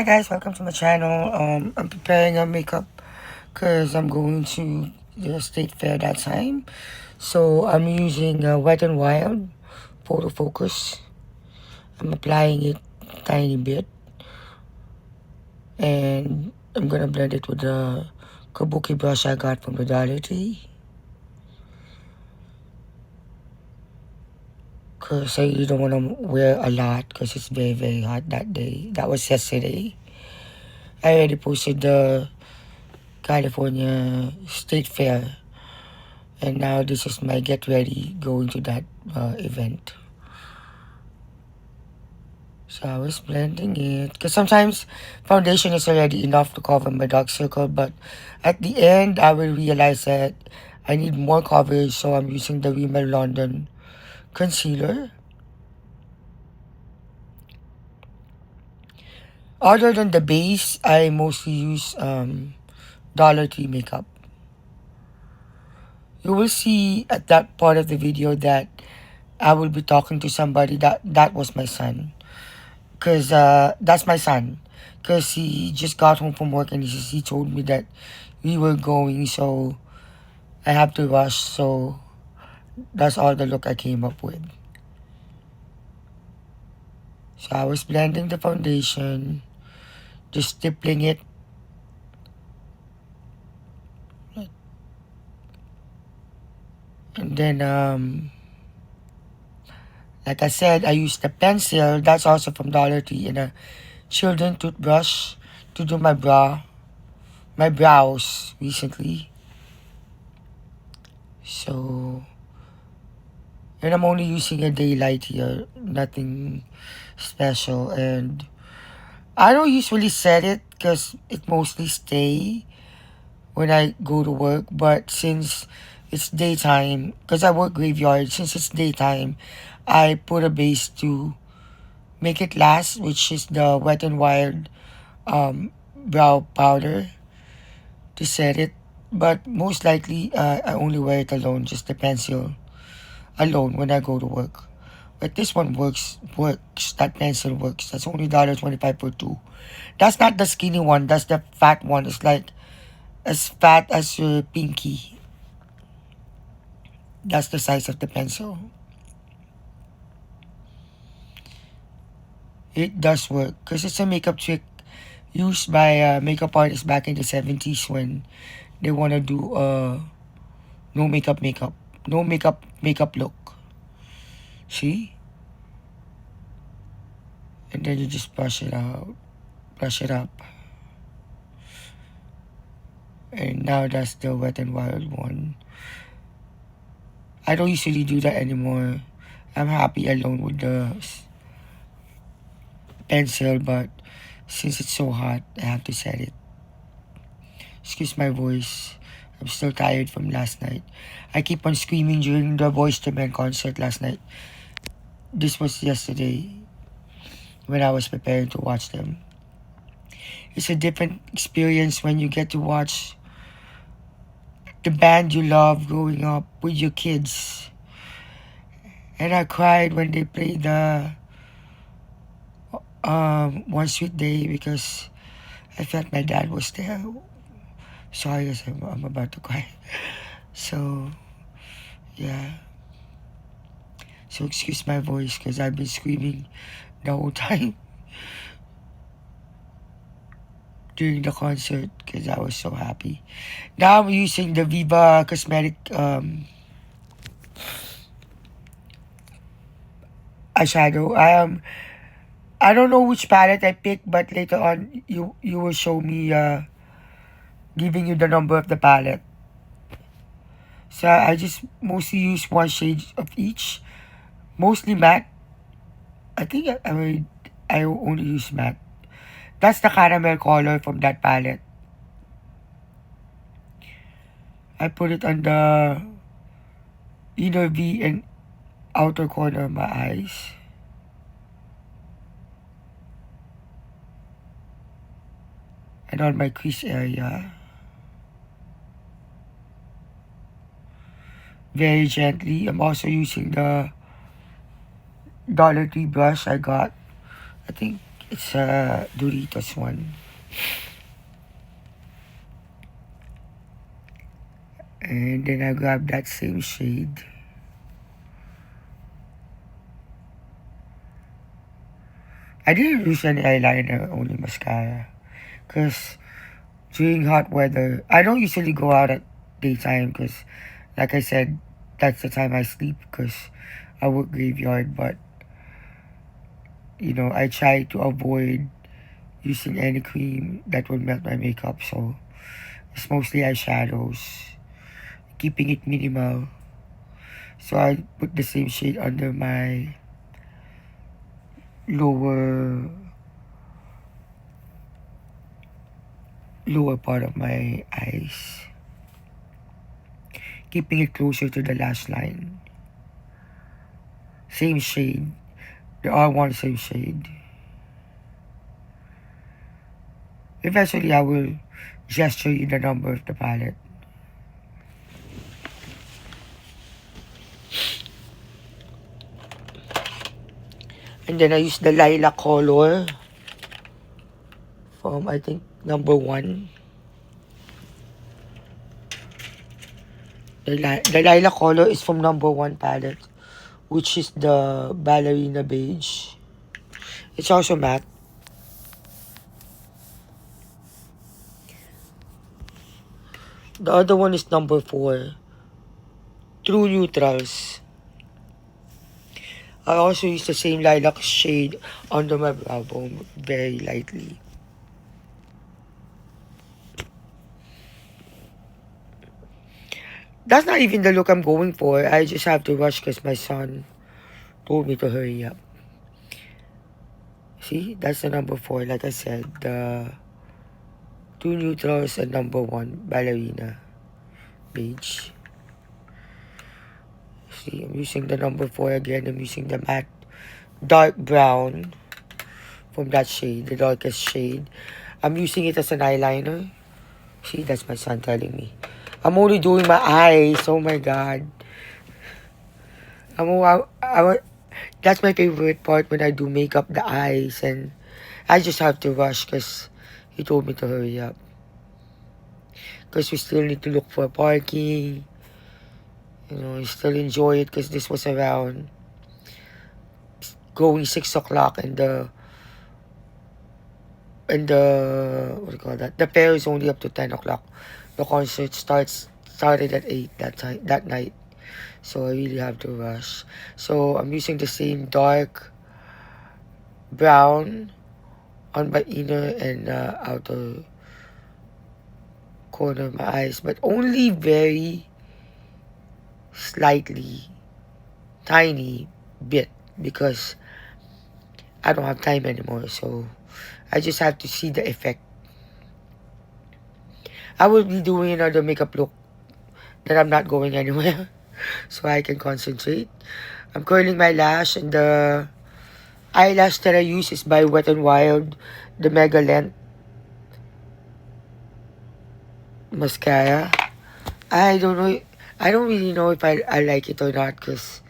Hi guys, welcome to my channel. I'm preparing a makeup because I'm going to the state fair that time. So I'm using Wet n Wild photo focus. I'm applying it tiny bit, and I'm gonna blend it with the kabuki brush I got from the Dollar Tree. Cause I really don't want to wear a lot because it's very hot that day. That was yesterday. I already posted the California State Fair, and now this is my get ready going to that event. So I was blending it because sometimes foundation is already enough to cover my dark circle, but at the end I will realize that I need more coverage, so I'm using the Rimmel London concealer. Other than the base, I mostly use Dollar Tree makeup. You will see at that part of the video that I will be talking to somebody. That was my son. Because that's my son. Because he just got home from work and he told me that we were going, so I have to rush. So that's all the look I came up with. So I was blending the foundation, just stippling it. And then, like I said, I used the pencil. That's also from Dollar Tree, and a children toothbrush to do my brows recently. So, and I'm only using a daylight here, nothing special. And I don't usually set it because it mostly stay when I go to work. But since it's daytime, because I work graveyard, since it's daytime, I put a base to make it last, which is the Wet n Wild brow powder to set it. But most likely, I only wear it alone, just the pencil alone when I go to work. But this one works. That pencil works. That's only $1.25 for two. That's not the skinny one. That's the fat one. It's like as fat as your pinky. That's the size of the pencil. It does work because it's a makeup trick used by makeup artists back in the 70s when they want to do no makeup look. See? And then you just brush it out, brush it up. And now that's the Wet n Wild one. I don't usually do that anymore. I'm happy alone with the pencil, but since it's so hot, I have to set it. Excuse my voice. I'm still tired from last night. I keep on screaming during the Boyz II Men concert last night. This was yesterday when I was preparing to watch them. It's a different experience when you get to watch the band you love growing up with your kids. And I cried when they played the One Sweet Day because I felt my dad was there. Sorry, guys, I'm about to cry. So, yeah. So excuse my voice because I've been screaming the whole time during the concert because I was so happy. Now I'm using the Viva Cosmetic eyeshadow. I don't know which palette I picked, but later on you will show me giving you the number of the palette. So I just mostly use one shade of each, mostly matte. I think I only use matte. That's the caramel color from that palette. I put it on the inner V and outer corner of my eyes. And on my crease area. Very gently. I'm also using the Dollar Tree brush I got. I think It's a Doritos one. And then I grabbed that same shade. I didn't use any eyeliner, only mascara. Because during hot weather, I don't usually go out at daytime because, like I said, that's the time I sleep because I work graveyard. But, I try to avoid using any cream that will melt my makeup. So it's mostly eyeshadows, keeping it minimal. So I put the same shade under my lower lower part of my eyes, keeping it closer to the lash line. Same shade. They all want same shade. Eventually, I will gesture you the number of the palette. And then I use the lilac color from, I think, number 1. The lilac color is from number 1 palette, which is the ballerina beige. It's also matte. The other one is number 4, True Neutrals. I also use the same lilac shade under my brow bone, very lightly. That's not even the look I'm going for. I just have to rush because my son told me to hurry up. See, that's the number 4. Like I said, the 2 neutrals and number 1 ballerina beige. See, I'm using the number 4 again. I'm using the matte dark brown from that shade, the darkest shade. I'm using it as an eyeliner. See, that's my son telling me. I'm only doing my eyes. Oh my god. That's my favorite part when I do makeup, the eyes. And I just have to rush because he told me to hurry up. Because we still need to look for parking. You still enjoy it because this was around going 6 o'clock and what do you call that? The fair is only up to 10 o'clock. The concert started at 8 that night. So I really have to rush. So I'm using the same dark brown on my inner and outer corner of my eyes, but only very slightly, tiny bit because I don't have time anymore. So I just have to see the effect. I will be doing another makeup look that I'm not going anywhere so I can concentrate. I'm curling my lash, and the eyelash that I use is by Wet n Wild, the Mega Length mascara. I don't know. I don't really know if I like it or not because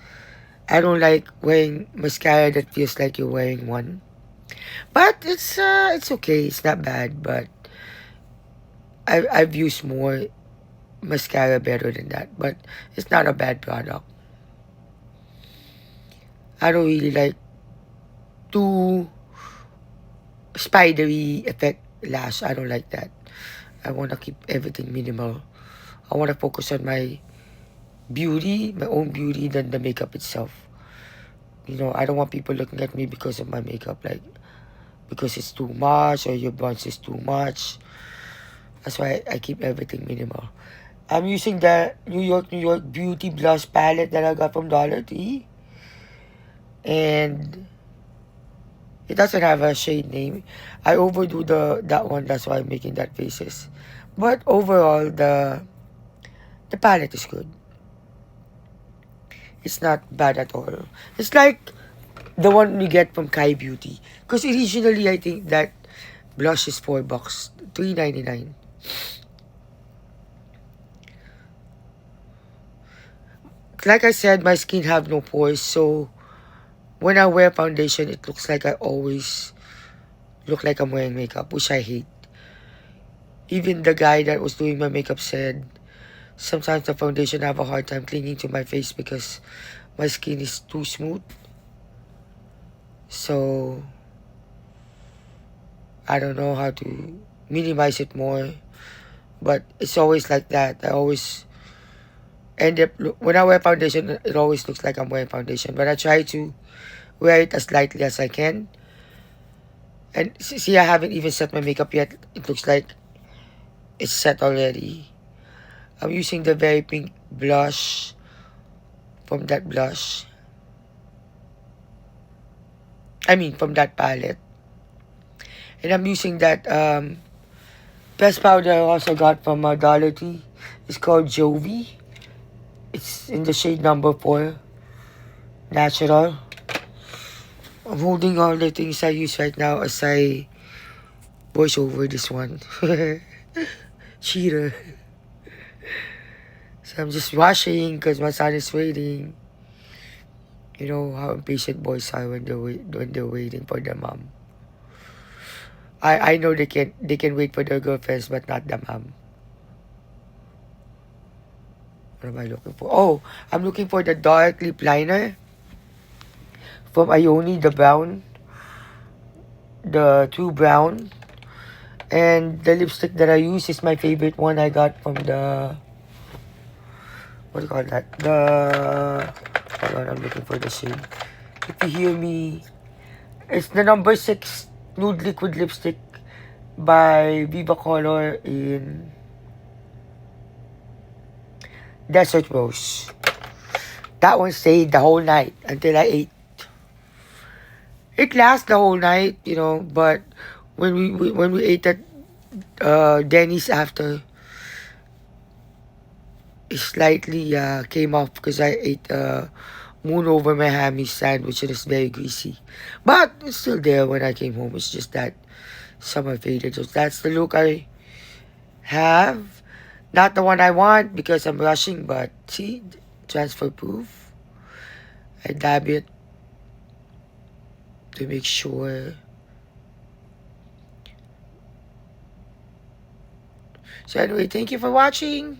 I don't like wearing mascara that feels like you're wearing one. But it's okay. It's not bad. But I've used more mascara better than that. But it's not a bad product. I don't really like too spidery effect lash. I don't like that. I want to keep everything minimal. I want to focus on my beauty, my own beauty, than the makeup itself. I don't want people looking at me because of my makeup, like because it's too much or your bronze is too much. That's why I keep everything minimal. I'm using the New York Beauty Blush palette that I got from Dollar Tree. And it doesn't have a shade name. I overdo that one, that's why I'm making that faces. But overall, the palette is good. It's not bad at all. It's like the one you get from Kai Beauty. Because originally, I think that blush is $4, $3.99. Like I said, my skin have no pores, so when I wear foundation, it looks like I always look like I'm wearing makeup, which I hate. Even the guy that was doing my makeup said, sometimes the foundation I have a hard time clinging to my face because my skin is too smooth. So I don't know how to minimize it more. But it's always like that. I always end up, when I wear foundation, it always looks like I'm wearing foundation. But I try to wear it as lightly as I can. And see, I haven't even set my makeup yet. It looks like it's set already. I'm using the very pink blush from that blush. I mean, from that palette. And I'm using that best powder I also got from Dollar Tree. It's called Jovi. It's in the shade number 4. Natural. I'm holding all the things I use right now as I voice over this one. Cheater. So I'm just washing because my son is waiting. You know how impatient boys are when they're waiting for their mom. I know they can wait for their girlfriends, but not the mom. What am I looking for? Oh, I'm looking for the dark lip liner from Ioni, the brown, the true brown. And the lipstick that I use is my favorite one I got from the, what do you call that? Hold on, I'm looking for the shade. If you hear me, it's the number 6 nude liquid lipstick by Viva Color in Desert Rose. That one stayed the whole night until I ate. It lasts the whole night, but when we ate at Denny's after, it slightly came off because I ate moon over my hammy sandwich and it's very greasy. But it's still there when I came home. It's just that summer faded. So that's the look I have. Not the one I want because I'm rushing, but see, transfer proof. I dab it to make sure. So anyway, thank you for watching.